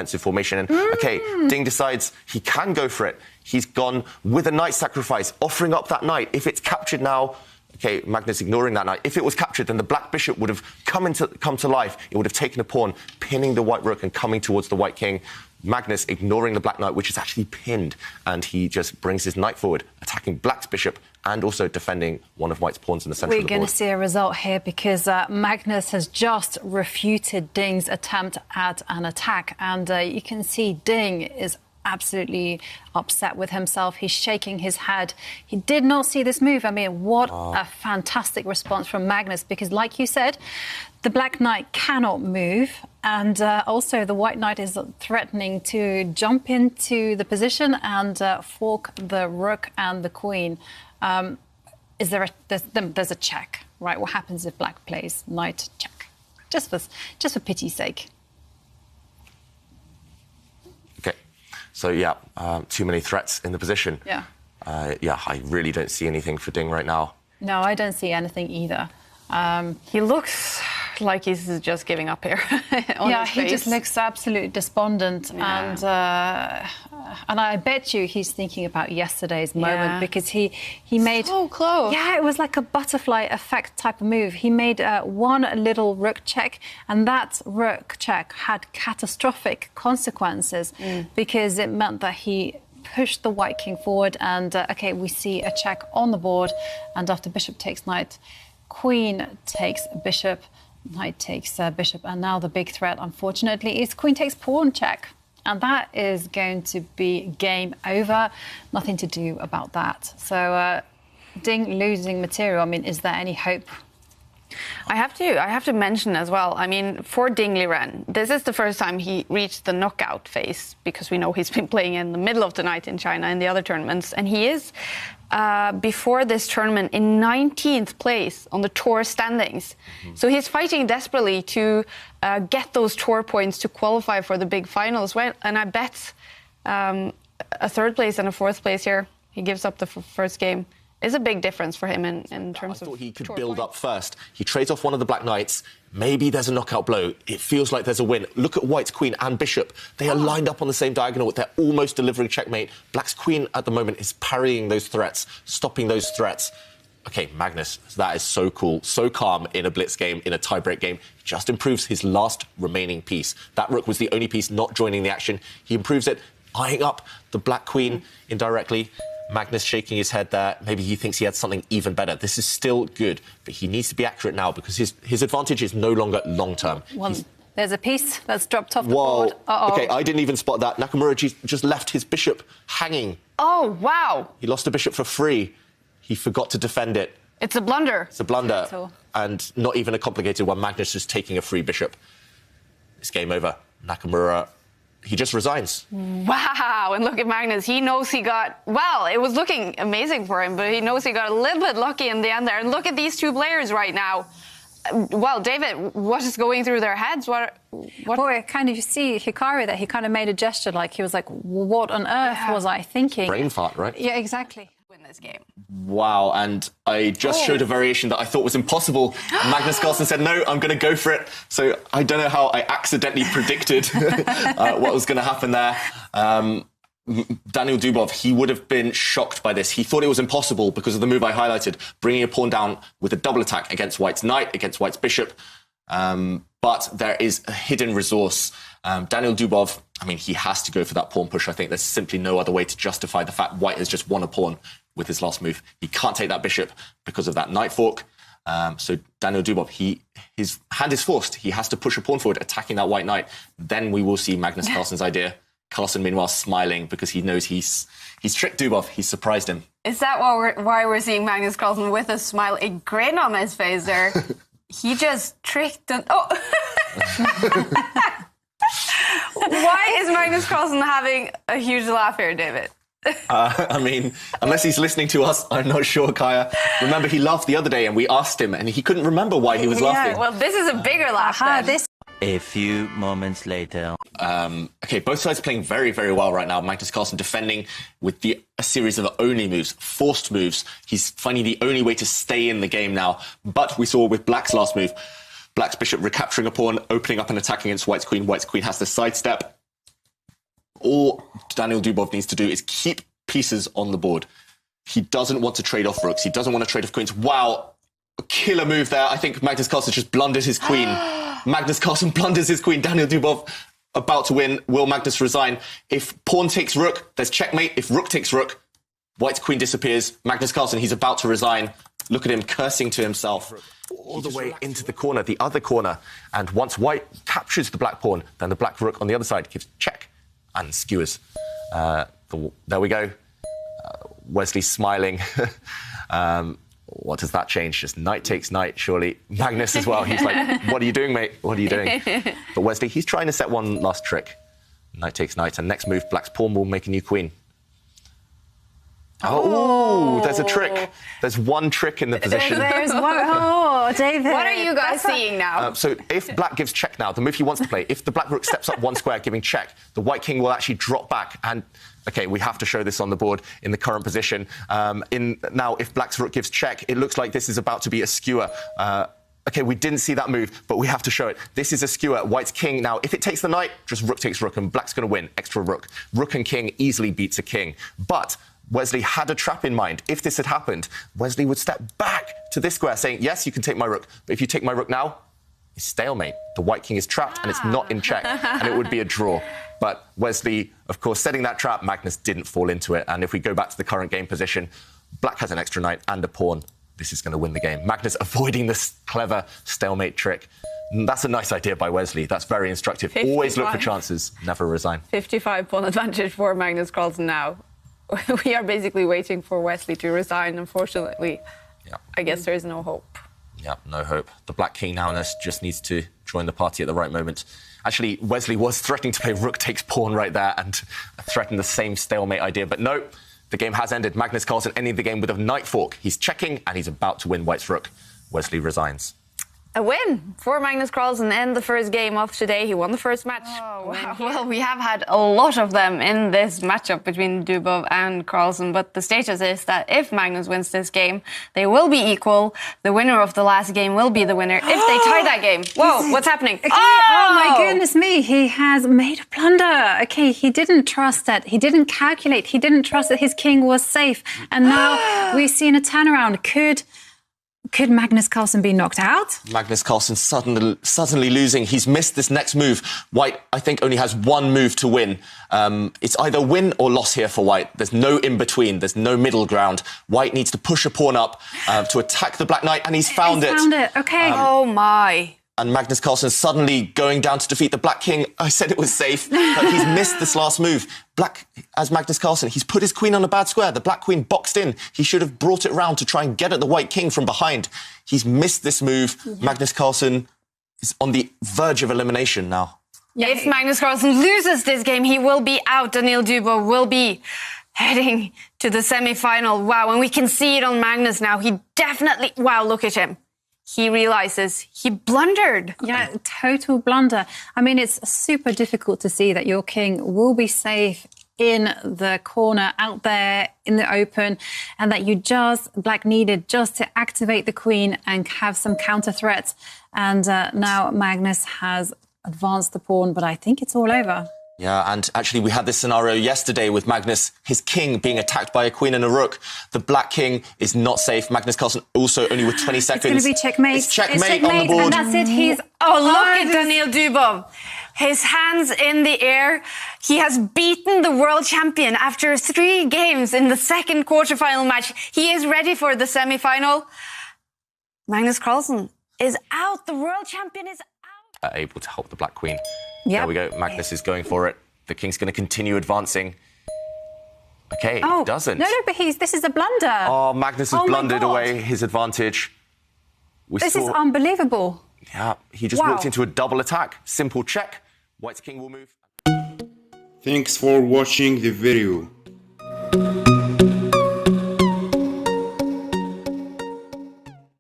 defensive formation. And, OK, Ding decides he can go for it. He's gone with a knight sacrifice, offering up that knight. If it's captured now, OK, Magnus ignoring that knight. If it was captured, then the black bishop would have come to life. It would have taken a pawn, pinning the white rook and coming towards the white king. Magnus ignoring the black knight, which is actually pinned, and he just brings his knight forward, attacking black's bishop and also defending one of white's pawns in the centre of the board. We're going to see a result here because Magnus has just refuted Ding's attempt at an attack, and you can see Ding is absolutely upset with himself. He's shaking his head. He did not see this move. I mean, what a fantastic response from Magnus, because like you said, the black knight cannot move, and also the white knight is threatening to jump into the position and fork the rook and the queen. There's a check, right? What happens if black plays knight check? Just for pity's sake. Okay, so yeah, too many threats in the position. Yeah. Yeah, I really don't see anything for Ding right now. No, I don't see anything either. He looks like he's just giving up here. Yeah, he just looks absolutely despondent, yeah. And I bet you he's thinking about yesterday's moment, because he made so close. Yeah, it was like a butterfly effect type of move. He made one little rook check, and that rook check had catastrophic consequences because it meant that he pushed the white king forward, and OK, we see a check on the board, and after bishop takes knight, queen takes bishop, knight takes bishop, and now the big threat, unfortunately, is queen takes pawn check. And that is going to be game over. Nothing to do about that. So Ding losing material, I mean, is there any hope? I have to mention as well, I mean, for Ding Liren, this is the first time he reached the knockout phase, because we know he's been playing in the middle of the night in China in the other tournaments, and he is, before this tournament, in 19th place on the tour standings. So he's fighting desperately to get those tour points to qualify for the big finals. Well, and I bet a third place and a fourth place here, he gives up the first game, is a big difference for him in terms of... I thought he could build up first. He trades off one of the black knights. Maybe there's a knockout blow. It feels like there's a win. Look at white's queen and bishop. They are lined up on the same diagonal. They're almost delivering checkmate. Black's queen at the moment is parrying those threats, stopping those threats. OK, Magnus, that is so cool, so calm in a blitz game, in a tie-break game. He just improves his last remaining piece. That rook was the only piece not joining the action. He improves it, eyeing up the black queen indirectly. Magnus shaking his head there. Maybe he thinks he had something even better. This is still good, but he needs to be accurate now because his advantage is no longer long-term. There's a piece that's dropped off the board. OK, I didn't even spot that. Nakamura just left his bishop hanging. Oh, wow. He lost a bishop for free. He forgot to defend it. It's a blunder. It's a blunder. And not even a complicated one. Magnus is taking a free bishop. It's game over. Nakamura... he just resigns. Wow, and look at Magnus. He knows he got... Well, it was looking amazing for him, but he knows he got a little bit lucky in the end there. And look at these two players right now. Well, David, what is going through their heads? What? Boy, kind of, you see Hikaru that he kind of made a gesture like he was like, what on earth was I thinking? Brain fart, right? Yeah, exactly. Win this game. Wow, and I just showed a variation that I thought was impossible. Magnus Carlsen said, no, I'm going to go for it. So I don't know how I accidentally predicted what was going to happen there. Daniel Dubov, he would have been shocked by this. He thought it was impossible because of the move I highlighted, bringing a pawn down with a double attack against white's knight, against white's bishop. But there is a hidden resource. Daniel Dubov, I mean, he has to go for that pawn push. I think there's simply no other way to justify the fact white has just won a pawn with his last move. He can't take that bishop because of that knight fork. So Daniel Dubov, his hand is forced. He has to push a pawn forward, attacking that white knight. Then we will see Magnus Carlsen's idea. Carlsen, meanwhile, smiling because he knows he's tricked Dubov. He's surprised him. Is that why we're seeing Magnus Carlsen with a smile, a grin on his face there? He just tricked them. Oh! Why is Magnus Carlsen having a huge laugh here, David? I mean, unless he's listening to us, I'm not sure, Kaya. Remember, he laughed the other day and we asked him and he couldn't remember why he was laughing. Well, this is a bigger laugh then. A few moments later. OK, both sides playing very, very well right now. Magnus Carlsen defending with a series of only moves, forced moves. He's finding the only way to stay in the game now. But we saw with Black's last move, Black's bishop recapturing a pawn, opening up and attacking against White's queen. White's queen has to sidestep. All Daniel Dubov needs to do is keep pieces on the board. He doesn't want to trade off rooks. He doesn't want to trade off queens. Wow, a killer move there. I think Magnus Carlsen just blundered his queen. Magnus Carlsen blunders his queen. Daniel Dubov about to win. Will Magnus resign? If pawn takes rook, there's checkmate. If rook takes rook, White's queen disappears. Magnus Carlsen, he's about to resign. Look at him cursing to himself. All the way into the corner, the other corner. And once White captures the black pawn, then the black rook on the other side gives check and skewers. There we go. Wesley's smiling. What does that change? Just knight takes knight, surely. Magnus as well. He's like, what are you doing, mate? What are you doing? But Wesley, he's trying to set one last trick. Knight takes knight. And next move, black's pawn will make a new queen. Oh, there's a trick. There's one trick in the position. There's one. Oh, David. What are you guys seeing now? So if black gives check now, the move he wants to play, if the black rook steps up one square giving check, the white king will actually drop back. And, OK, we have to show this on the board in the current position. Now, if black's rook gives check, it looks like this is about to be a skewer. OK, we didn't see that move, but we have to show it. This is a skewer. White's king. Now, if it takes the knight, just rook takes rook, and black's going to win. Extra rook. Rook and king easily beats a king. But Wesley had a trap in mind. If this had happened, Wesley would step back to this square saying, yes, you can take my rook, but if you take my rook now, it's stalemate. The white king is trapped and it's not in check, and it would be a draw. But Wesley, of course, setting that trap, Magnus didn't fall into it. And if we go back to the current game position, black has an extra knight and a pawn. This is going to win the game. Magnus avoiding this clever stalemate trick. That's a nice idea by Wesley. That's very instructive. 55. Always look for chances, never resign. 55 pawn advantage for Magnus Carlsen now. We are basically waiting for Wesley to resign, unfortunately. Yeah. I guess there is no hope. Yeah, no hope. The black king now just needs to join the party at the right moment. Actually, Wesley was threatening to play rook takes pawn right there and threatened the same stalemate idea. But no, the game has ended. Magnus Carlsen ending the game with a knight fork. He's checking and he's about to win White's rook. Wesley resigns. A win for Magnus Carlsen in the first game of today. He won the first match. Oh, wow. Well, we have had a lot of them in this matchup between Dubov and Carlsen, but the status is that if Magnus wins this game, they will be equal. The winner of the last game will be the winner if they tie that game. Whoa, what's happening? Okay. Oh, my goodness me. He has made a blunder. Okay, he didn't trust that. He didn't calculate. He didn't trust that his king was safe. And now we've seen a turnaround. Could Magnus Carlsen be knocked out? Magnus Carlsen suddenly losing. He's missed this next move. White, I think, only has one move to win. It's either win or loss here for White. There's no in-between. There's no middle ground. White needs to push a pawn up to attack the black knight, and he's found it. Okay. Oh, my. And Magnus Carlsen suddenly going down to defeat the black king. I said it was safe, but he's missed this last move. Black, as Magnus Carlsen, he's put his queen on a bad square. The black queen boxed in. He should have brought it round to try and get at the white king from behind. He's missed this move. Yeah. Magnus Carlsen is on the verge of elimination now. Yeah. If Magnus Carlsen loses this game, he will be out. Daniil Dubov will be heading to the semi-final. Wow, and we can see it on Magnus now. He definitely... Wow, look at him. He realizes he blundered. Yeah, total blunder. I mean, it's super difficult to see that your king will be safe in the corner out there in the open, and that black needed just to activate the queen and have some counter threats. And now Magnus has advanced the pawn, but I think it's all over. Yeah, and actually we had this scenario yesterday with Magnus, his king being attacked by a queen and a rook. The black king is not safe. Magnus Carlsen also only with 20 seconds. It's going to be checkmate. It's checkmate on the board. And that's it. Oh, look at Daniil Dubov. His hands in the air. He has beaten the world champion after 3 games in the second quarterfinal match. He is ready for the semi-final. Magnus Carlsen is out. The world champion is out. Able to help the black queen. Yep. There we go. Magnus is going for it. The king's going to continue advancing. OK, doesn't. No, but this is a blunder. Oh, Magnus has blundered away his advantage. This is unbelievable. Yeah, he just walked into a double attack. Simple check. White's king will move. Thanks for watching the video.